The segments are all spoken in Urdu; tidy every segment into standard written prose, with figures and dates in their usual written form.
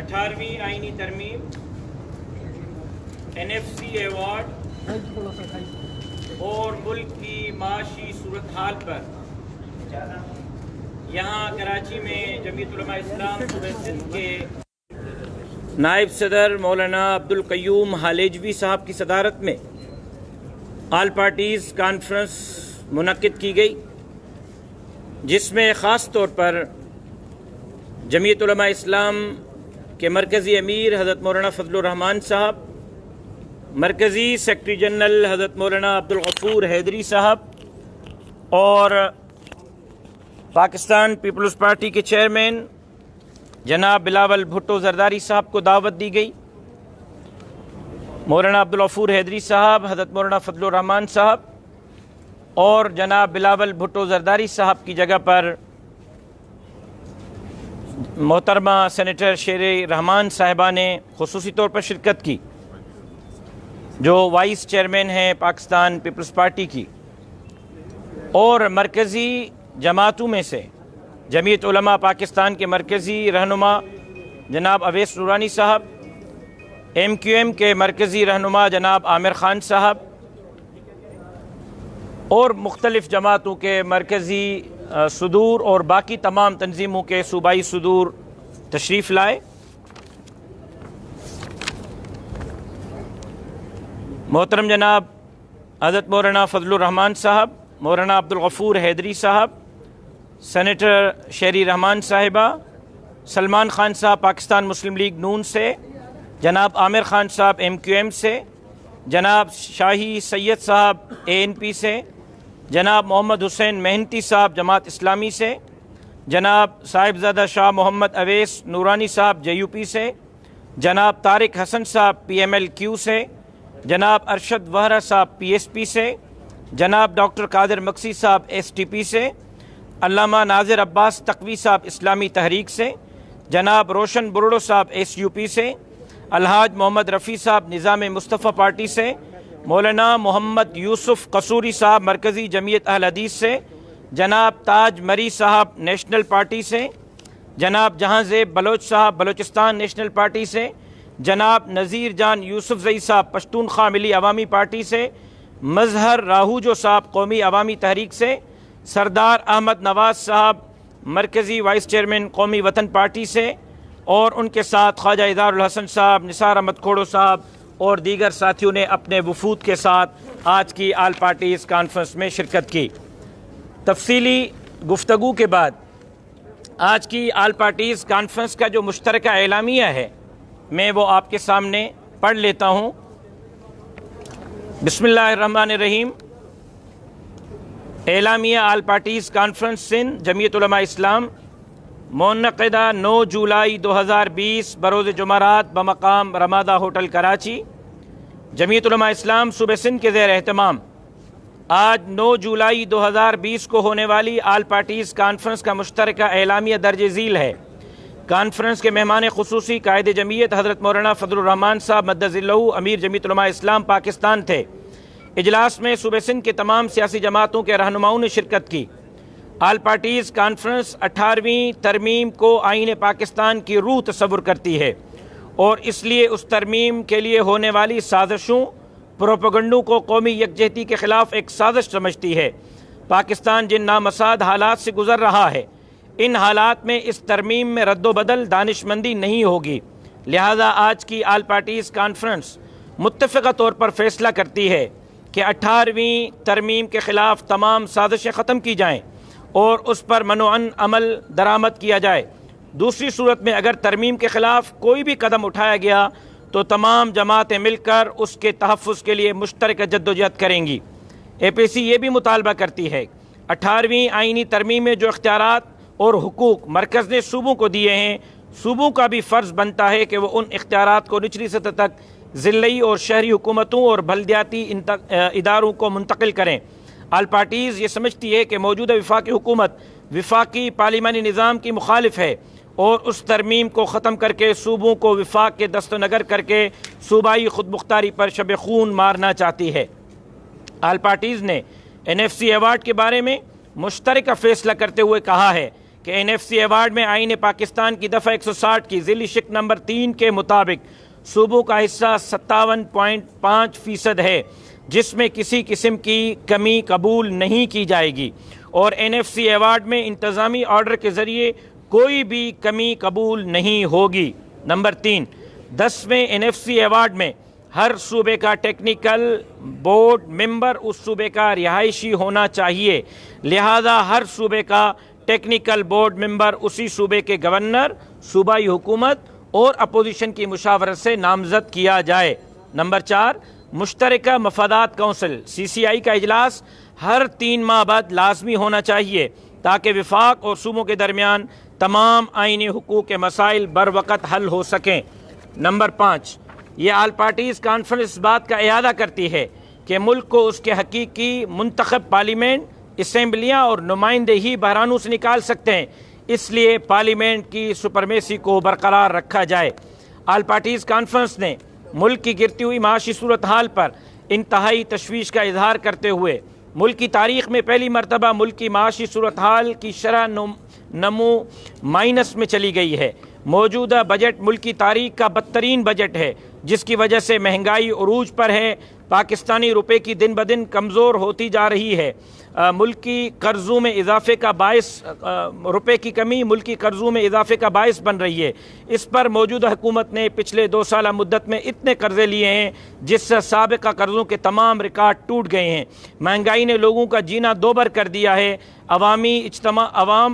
18ویں آئینی ترمیم NFC ایوارڈ اور ملک کی معاشی صورتحال پر یہاں کراچی میں جمعیت علماء اسلام صوبہ سندھ کے نائب صدر مولانا عبدالقیوم ہالیجوی صاحب کی صدارت میں آل پارٹیز کانفرنس منعقد کی گئی، جس میں خاص طور پر جمعیت علماء اسلام کے مرکزی امیر حضرت مولانا فضل الرحمان صاحب، مرکزی سیکرٹری جنرل حضرت مولانا عبدالغفور حیدری صاحب اور پاکستان پیپلز پارٹی کے چیئرمین جناب بلاول بھٹو زرداری صاحب کو دعوت دی گئی۔ مولانا عبدالغفور حیدری صاحب، حضرت مولانا فضل الرحمان صاحب اور جناب بلاول بھٹو زرداری صاحب کی جگہ پر محترمہ سینیٹر شیر رحمان صاحبہ نے خصوصی طور پر شرکت کی، جو وائس چیئرمین ہیں پاکستان پیپلز پارٹی کی، اور مرکزی جماعتوں میں سے جمعیت علماء پاکستان کے مرکزی رہنما جناب اویس نورانی صاحب، MQM کے مرکزی رہنما جناب عامر خان صاحب اور مختلف جماعتوں کے مرکزی صدور اور باقی تمام تنظیموں کے صوبائی صدور تشریف لائے۔ محترم جناب حضرت مولانا فضل الرحمان صاحب، مولانا عبدالغفور حیدری صاحب، سینیٹر شیری رحمان صاحبہ، سلمان خان صاحب پاکستان مسلم لیگ نون سے، جناب عامر خان صاحب MQM سے، جناب شاہی سید صاحب ANP سے، جناب محمد حسین مہنتی صاحب جماعت اسلامی سے، جناب صاحبزادہ شاہ محمد اویس نورانی صاحب JUP سے، جناب طارق حسن صاحب PMLQ سے، جناب ارشد وہرا صاحب PSP سے، جناب ڈاکٹر قادر مکسی صاحب STP سے، علامہ ناظر عباس تقوی صاحب اسلامی تحریک سے، جناب روشن برڑو صاحب SUP سے، الحاج محمد رفیع صاحب نظام مصطفیٰ پارٹی سے، مولانا محمد یوسف قصوری صاحب مرکزی جمعیت اہل حدیث سے، جناب تاج مری صاحب نیشنل پارٹی سے، جناب جہاں زیب بلوچ صاحب بلوچستان نیشنل پارٹی سے، جناب نذیر جان یوسف زئی صاحب پشتونخوا ملی عوامی پارٹی سے، مظہر راہوجو صاحب قومی عوامی تحریک سے، سردار احمد نواز صاحب مرکزی وائس چیئرمین قومی وطن پارٹی سے، اور ان کے ساتھ خواجہ ادار الحسن صاحب، نثار احمد کھوڑو صاحب اور دیگر ساتھیوں نے اپنے وفود کے ساتھ آج کی آل پارٹیز کانفرنس میں شرکت کی۔ تفصیلی گفتگو کے بعد آج کی آل پارٹیز کانفرنس کا جو مشترکہ اعلامیہ ہے، میں وہ آپ کے سامنے پڑھ لیتا ہوں۔ بسم اللہ الرحمن الرحیم۔ اعلامیہ آل پارٹیز کانفرنس سندھ جمعیت علماء اسلام، منعقدہ 9 جولائی 2020 بروز جمعرات بمقام رمادہ ہوٹل کراچی۔ جمعیت علماء اسلام صوبہ سندھ کے زیر اہتمام آج 9 جولائی 2020 کو ہونے والی آل پارٹیز کانفرنس کا مشترکہ اعلامیہ درج ذیل ہے۔ کانفرنس کے مہمان خصوصی قائد جمعیت حضرت مولانا فضل الرحمان صاحب مدظ ذلہ امیر جمعیت علماء اسلام پاکستان تھے۔ اجلاس میں صوبہ سندھ کے تمام سیاسی جماعتوں کے رہنماؤں نے شرکت کی۔ آل پارٹیز کانفرنس 18ویں ترمیم کو آئین پاکستان کی روح تصور کرتی ہے اور اس لیے اس ترمیم کے لیے ہونے والی سازشوں، پروپیگنڈوں کو قومی یکجہتی کے خلاف ایک سازش سمجھتی ہے۔ پاکستان جن نامساعد حالات سے گزر رہا ہے، ان حالات میں اس ترمیم میں رد و بدل دانش مندی نہیں ہوگی، لہذا آج کی آل پارٹیز کانفرنس متفقہ طور پر فیصلہ کرتی ہے کہ 18ویں ترمیم کے خلاف تمام سازشیں ختم کی جائیں اور اس پر منوعاً عمل درآمد کیا جائے۔ دوسری صورت میں اگر ترمیم کے خلاف کوئی بھی قدم اٹھایا گیا تو تمام جماعتیں مل کر اس کے تحفظ کے لیے مشترکہ جدوجہد کریں گی۔ APC یہ بھی مطالبہ کرتی ہے 18ویں آئینی ترمیم میں جو اختیارات اور حقوق مرکز نے صوبوں کو دیے ہیں، صوبوں کا بھی فرض بنتا ہے کہ وہ ان اختیارات کو نچلی سطح تک ضلعی اور شہری حکومتوں اور بلدیاتی اداروں کو منتقل کریں۔ آل پارٹیز یہ سمجھتی ہے کہ موجودہ وفاقی حکومت وفاقی پارلیمانی نظام کی مخالف ہے اور اس ترمیم کو ختم کر کے صوبوں کو وفاق کے دست و نگر کر کے صوبائی خود مختاری پر شب خون مارنا چاہتی ہے۔ آل پارٹیز نے NFC ایوارڈ کے بارے میں مشترکہ فیصلہ کرتے ہوئے کہا ہے کہ NFC ایوارڈ میں آئین پاکستان کی دفعہ 160 کی ذیلی شق نمبر 3 کے مطابق صوبوں کا حصہ 57.5% ہے، جس میں کسی قسم کی کمی قبول نہیں کی جائے گی، اور NFC ایوارڈ میں انتظامی آرڈر کے ذریعے کوئی بھی کمی قبول نہیں ہوگی۔ نمبر 3، 10ویں NFC ایوارڈ میں ہر صوبے کا ٹیکنیکل بورڈ ممبر اس صوبے کا رہائشی ہونا چاہیے، لہذا ہر صوبے کا ٹیکنیکل بورڈ ممبر اسی صوبے کے گورنر، صوبائی حکومت اور اپوزیشن کی مشاورت سے نامزد کیا جائے۔ نمبر 4، مشترکہ مفادات کونسل CCI کا اجلاس ہر 3 ماہ بعد لازمی ہونا چاہیے تاکہ وفاق اور صوبوں کے درمیان تمام آئینی حقوق کے مسائل بروقت حل ہو سکیں۔ نمبر 5، یہ آل پارٹیز کانفرنس اس بات کا اعادہ کرتی ہے کہ ملک کو اس کے حقیقی منتخب پارلیمنٹ، اسمبلیاں اور نمائندے ہی بحرانوں سے نکال سکتے ہیں، اس لیے پارلیمنٹ کی سپرمیسی کو برقرار رکھا جائے۔ آل پارٹیز کانفرنس نے ملک کی گرتی ہوئی معاشی صورتحال پر انتہائی تشویش کا اظہار کرتے ہوئے ملک کی تاریخ میں پہلی مرتبہ ملک کی معاشی صورتحال کی شرح نمو مائنس میں چلی گئی ہے۔ موجودہ بجٹ ملک کی تاریخ کا بدترین بجٹ ہے، جس کی وجہ سے مہنگائی عروج پر ہے، پاکستانی روپے کی دن بدن کمزور ہوتی جا رہی ہے، ملکی قرضوں میں اضافے کا باعث روپے کی کمی ملکی قرضوں میں اضافے کا باعث بن رہی ہے۔ اس پر موجودہ حکومت نے پچھلے 2 سالہ مدت میں اتنے قرضے لیے ہیں جس سے سابقہ قرضوں کے تمام ریکارڈ ٹوٹ گئے ہیں۔ مہنگائی نے لوگوں کا جینا دوبر کر دیا ہے، عوام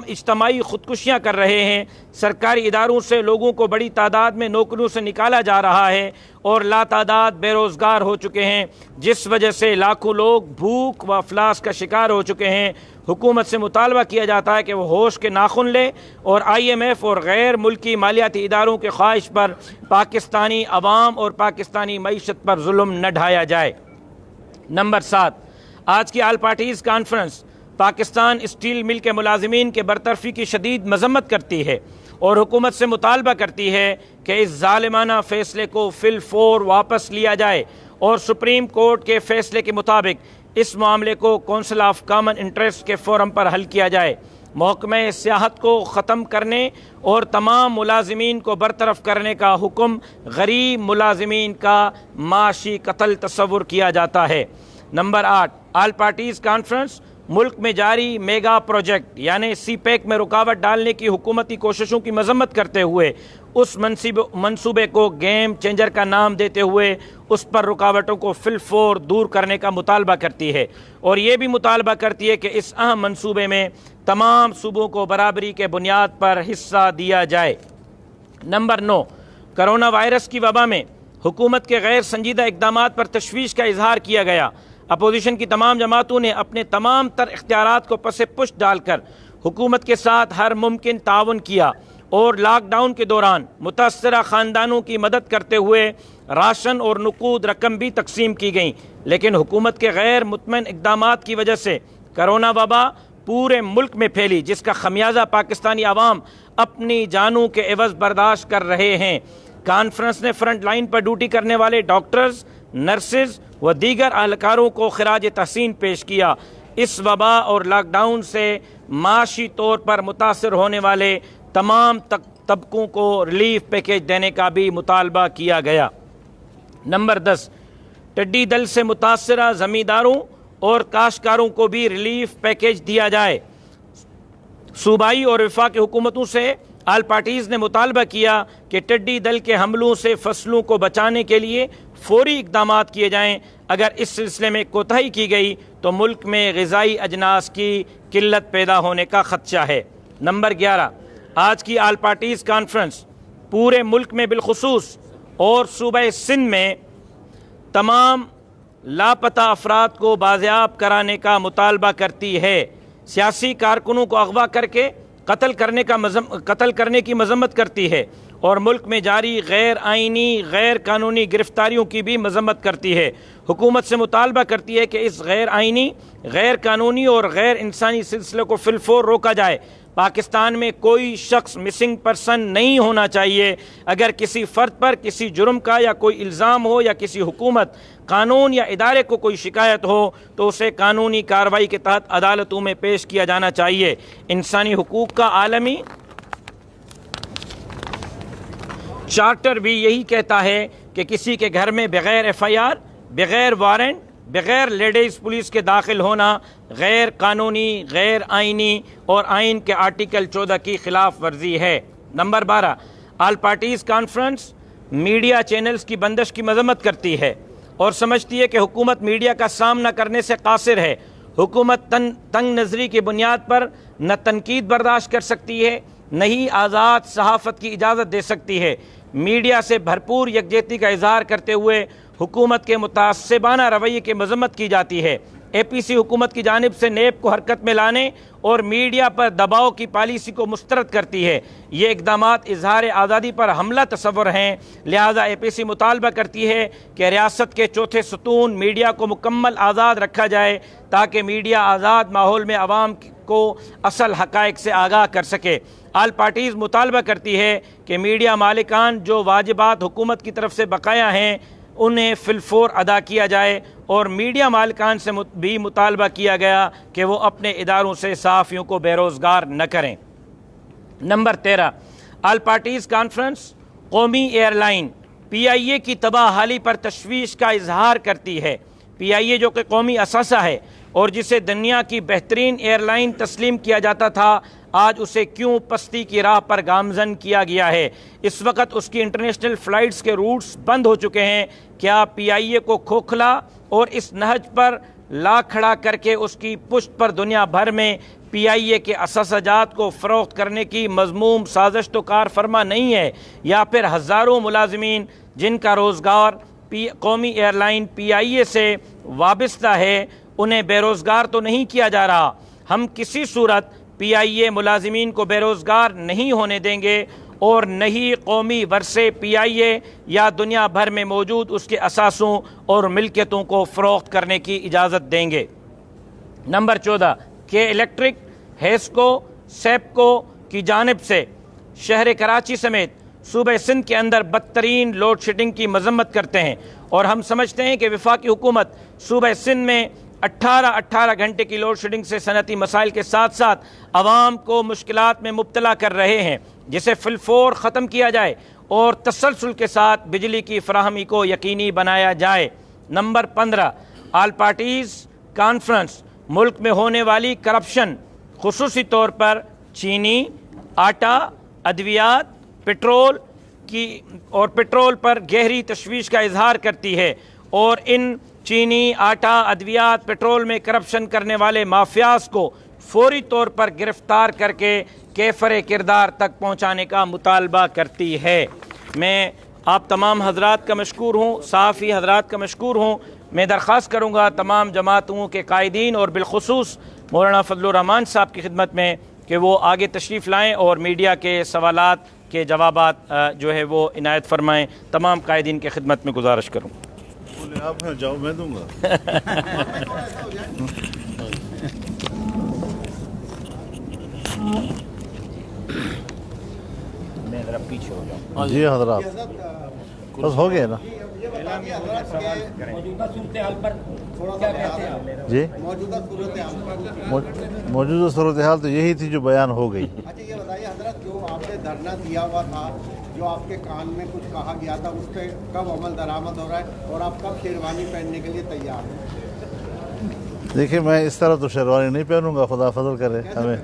اجتماعی خودکشیاں کر رہے ہیں، سرکاری اداروں سے لوگوں کو بڑی تعداد میں نوکریوں سے نکالا جا رہا ہے اور لاتعداد بے روزگار ہو چکے ہیں، جس وجہ سے لاکھوں لوگ بھوک و افلاس کا شکار ہو چکے ہیں۔ حکومت سے مطالبہ کیا جاتا ہے کہ وہ ہوش کے ناخن لے اور IMF اور غیر ملکی مالیاتی اداروں کے خواہش پر پاکستانی عوام اور پاکستانی معیشت پر ظلم نہ ڈھایا جائے۔ نمبر 7، آج کی all parties conference Pakistan steel mill کے ملازمین کے برطرفی کی شدید مذمت کرتی ہے اور حکومت سے مطالبہ کرتی ہے کہ اس ظالمانہ فیصلے کو فی الفور واپس لیا جائے اور سپریم کورٹ کے فیصلے کے مطابق اس معاملے کو کونسل آف کامن انٹرسٹ کے فورم پر حل کیا جائے۔ محکمہ سیاحت کو ختم کرنے اور تمام ملازمین کو برطرف کرنے کا حکم غریب ملازمین کا معاشی قتل تصور کیا جاتا ہے۔ نمبر 8، آل پارٹیز کانفرنس ملک میں جاری میگا پروجیکٹ یعنی CPEC میں رکاوٹ ڈالنے کی حکومتی کوششوں کی مذمت کرتے ہوئے اس منصوبے کو گیم چینجر کا نام دیتے ہوئے اس پر رکاوٹوں کو فی الفور دور کرنے کا مطالبہ کرتی ہے اور یہ بھی مطالبہ کرتی ہے کہ اس اہم منصوبے میں تمام صوبوں کو برابری کے بنیاد پر حصہ دیا جائے۔ نمبر 9، کرونا وائرس کی وبا میں حکومت کے غیر سنجیدہ اقدامات پر تشویش کا اظہار کیا گیا۔ اپوزیشن کی تمام جماعتوں نے اپنے تمام تر اختیارات کو پس پشت ڈال کر حکومت کے ساتھ ہر ممکن تعاون کیا اور لاک ڈاؤن کے دوران متاثرہ خاندانوں کی مدد کرتے ہوئے راشن اور نقود رقم بھی تقسیم کی گئیں، لیکن حکومت کے غیر مطمئن اقدامات کی وجہ سے کرونا وبا پورے ملک میں پھیلی، جس کا خمیازہ پاکستانی عوام اپنی جانوں کے عوض برداشت کر رہے ہیں۔ کانفرنس نے فرنٹ لائن پر ڈیوٹی کرنے والے ڈاکٹرز، نرسز و دیگر اہلکاروں کو خراج تحسین پیش کیا۔ اس وبا اور لاک ڈاؤن سے معاشی طور پر متاثر ہونے والے تمام طبقوں کو ریلیف پیکیج دینے کا بھی مطالبہ کیا گیا۔ نمبر 10، ٹڈی دل سے متاثرہ زمینداروں اور کاشتکاروں کو بھی ریلیف پیکیج دیا جائے۔ صوبائی اور وفاقی حکومتوں سے آل پارٹیز نے مطالبہ کیا کہ ٹڈی دل کے حملوں سے فصلوں کو بچانے کے لیے فوری اقدامات کیے جائیں۔ اگر اس سلسلے میں کوتاہی کی گئی تو ملک میں غذائی اجناس کی قلت پیدا ہونے کا خدشہ ہے۔ نمبر 11، آج کی آل پارٹیز کانفرنس پورے ملک میں بالخصوص اور صوبہ سندھ میں تمام لاپتہ افراد کو بازیاب کرانے کا مطالبہ کرتی ہے، سیاسی کارکنوں کو اغوا کر کے قتل کرنے کی مذمت کرتی ہے اور ملک میں جاری غیر آئینی غیر قانونی گرفتاریوں کی بھی مذمت کرتی ہے۔ حکومت سے مطالبہ کرتی ہے کہ اس غیر آئینی غیر قانونی اور غیر انسانی سلسلے کو فی الفور روکا جائے۔ پاکستان میں کوئی شخص مسنگ پرسن نہیں ہونا چاہیے۔ اگر کسی فرد پر کسی جرم کا یا کوئی الزام ہو یا کسی حکومت، قانون یا ادارے کو کوئی شکایت ہو تو اسے قانونی کارروائی کے تحت عدالتوں میں پیش کیا جانا چاہیے۔ انسانی حقوق کا عالمی چارٹر بھی یہی کہتا ہے کہ کسی کے گھر میں بغیر ایف آئی آر، بغیر وارنٹ، بغیر لیڈیز پولیس کے داخل ہونا غیر قانونی، غیر آئینی اور آئین کے آرٹیکل 14 کی خلاف ورزی ہے۔ نمبر 12، آل پارٹیز کانفرنس میڈیا چینلز کی بندش کی مذمت کرتی ہے اور سمجھتی ہے کہ حکومت میڈیا کا سامنا کرنے سے قاصر ہے۔ حکومت تنگ نظری کی بنیاد پر نہ تنقید برداشت کر سکتی ہے، نہ ہی آزاد صحافت کی اجازت دے سکتی ہے۔ میڈیا سے بھرپور یکجہتی کا اظہار کرتے ہوئے حکومت کے متعصبانہ رویے کی مذمت کی جاتی ہے۔ اے پی سی حکومت کی جانب سے نیب کو حرکت میں لانے اور میڈیا پر دباؤ کی پالیسی کو مسترد کرتی ہے۔ یہ اقدامات اظہار آزادی پر حملہ تصور ہیں، لہذا اے پی سی مطالبہ کرتی ہے کہ ریاست کے چوتھے ستون میڈیا کو مکمل آزاد رکھا جائے تاکہ میڈیا آزاد ماحول میں عوام کو اصل حقائق سے آگاہ کر سکے۔ آل پارٹیز مطالبہ کرتی ہے کہ میڈیا مالکان جو واجبات حکومت کی طرف سے بقایا ہیں انہیں فی الفور ادا کیا جائے، اور میڈیا مالکان سے بھی مطالبہ کیا گیا کہ وہ اپنے اداروں سے صحافیوں کو بے روزگار نہ کریں۔ نمبر 13، آل پارٹیز کانفرنس قومی ایئر لائن پی آئی اے کی تباہ حالی پر تشویش کا اظہار کرتی ہے۔ پی آئی اے جو کہ قومی اثاثہ ہے اور جسے دنیا کی بہترین ایئر لائن تسلیم کیا جاتا تھا، آج اسے کیوں پستی کی راہ پر گامزن کیا گیا ہے؟ اس وقت اس کی انٹرنیشنل فلائٹس کے روٹس بند ہو چکے ہیں۔ کیا پی آئی اے کو کھوکھلا اور اس نہج پر لا کھڑا کر کے اس کی پشت پر دنیا بھر میں پی آئی اے کے اثاثہ جات کو فروخت کرنے کی مذموم سازش تو کار فرما نہیں ہے؟ یا پھر ہزاروں ملازمین جن کا روزگار قومی ایئر لائن پی آئی اے سے وابستہ ہے انہیں بے روزگار تو نہیں کیا جا رہا؟ ہم کسی صورت پی آئی اے ملازمین کو بے روزگار نہیں ہونے دیں گے اور نہ ہی قومی ورثے پی آئی اے یا دنیا بھر میں موجود اس کے اثاثوں اور ملکیتوں کو فروخت کرنے کی اجازت دیں گے۔ نمبر 14، کہ الیکٹرک ہیسکو سیپکو کی جانب سے شہر کراچی سمیت صوبہ سندھ کے اندر بدترین لوڈ شیڈنگ کی مذمت کرتے ہیں، اور ہم سمجھتے ہیں کہ وفاقی حکومت صوبہ سندھ میں 18 گھنٹے کی لوڈ شیڈنگ سے صنعتی مسائل کے ساتھ ساتھ عوام کو مشکلات میں مبتلا کر رہے ہیں، جسے فی الفور ختم کیا جائے اور تسلسل کے ساتھ بجلی کی فراہمی کو یقینی بنایا جائے۔ نمبر 15، آل پارٹیز کانفرنس ملک میں ہونے والی کرپشن، خصوصی طور پر چینی، آٹا، ادویات، پٹرول پر گہری تشویش کا اظہار کرتی ہے اور ان چینی، آٹا، ادویات، پٹرول میں کرپشن کرنے والے مافیاز کو فوری طور پر گرفتار کر کے کیفر کردار تک پہنچانے کا مطالبہ کرتی ہے۔ میں آپ تمام حضرات کا مشکور ہوں، صحافی حضرات کا مشکور ہوں۔ میں درخواست کروں گا تمام جماعتوں کے قائدین اور بالخصوص مولانا فضل الرحمان صاحب کی خدمت میں کہ وہ آگے تشریف لائیں اور میڈیا کے سوالات کے جوابات جو ہے وہ عنایت فرمائیں۔ تمام قائدین کی خدمت میں گزارش کروں۔ آپ جاؤ، میں دوں گا۔ میں ذرا پیچھے ہو جاؤں۔ جی حضرات، بس ہو گئے نا؟ موجودہ صورتحال پر کیا کہتے ہیں؟ جی، موجودہ صورتحال تو یہی تھی جو بیان ہو گئی۔ اچھا یہ بتائیے حضرت، جو آپ نے دھرنا دیا ہوا تھا، جو آپ کے کان میں کچھ کہا گیا تھا، اس پہ کب عمل درآمد ہو رہا ہے اور آپ کب شیروانی پہننے کے لیے تیار ہیں؟ دیکھیں، میں اس طرح تو شیروانی نہیں پہنوں گا، خدا فضل کرے ہمیں۔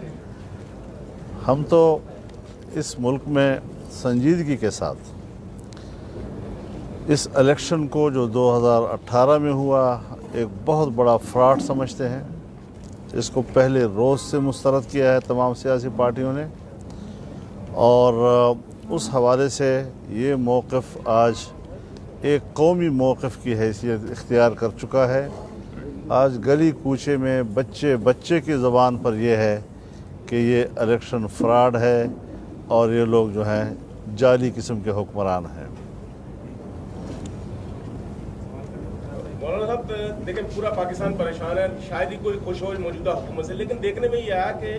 ہم تو اس ملک میں سنجیدگی کے ساتھ اس الیکشن کو جو 2018 میں ہوا ایک بہت بڑا فراڈ سمجھتے ہیں۔ اس کو پہلے روز سے مسترد کیا ہے تمام سیاسی پارٹیوں نے، اور اس حوالے سے یہ موقف آج ایک قومی موقف کی حیثیت اختیار کر چکا ہے۔ آج گلی کوچے میں بچے کی زبان پر یہ ہے کہ یہ الیکشن فراڈ ہے اور یہ لوگ جو ہیں جعلی قسم کے حکمران ہیں۔ مولانا صاحب دیکھیں، پورا پاکستان پریشان ہے، شاید ہی کوئی خوش ہو موجودہ حکومت سے، لیکن دیکھنے میں یہ آیا کہ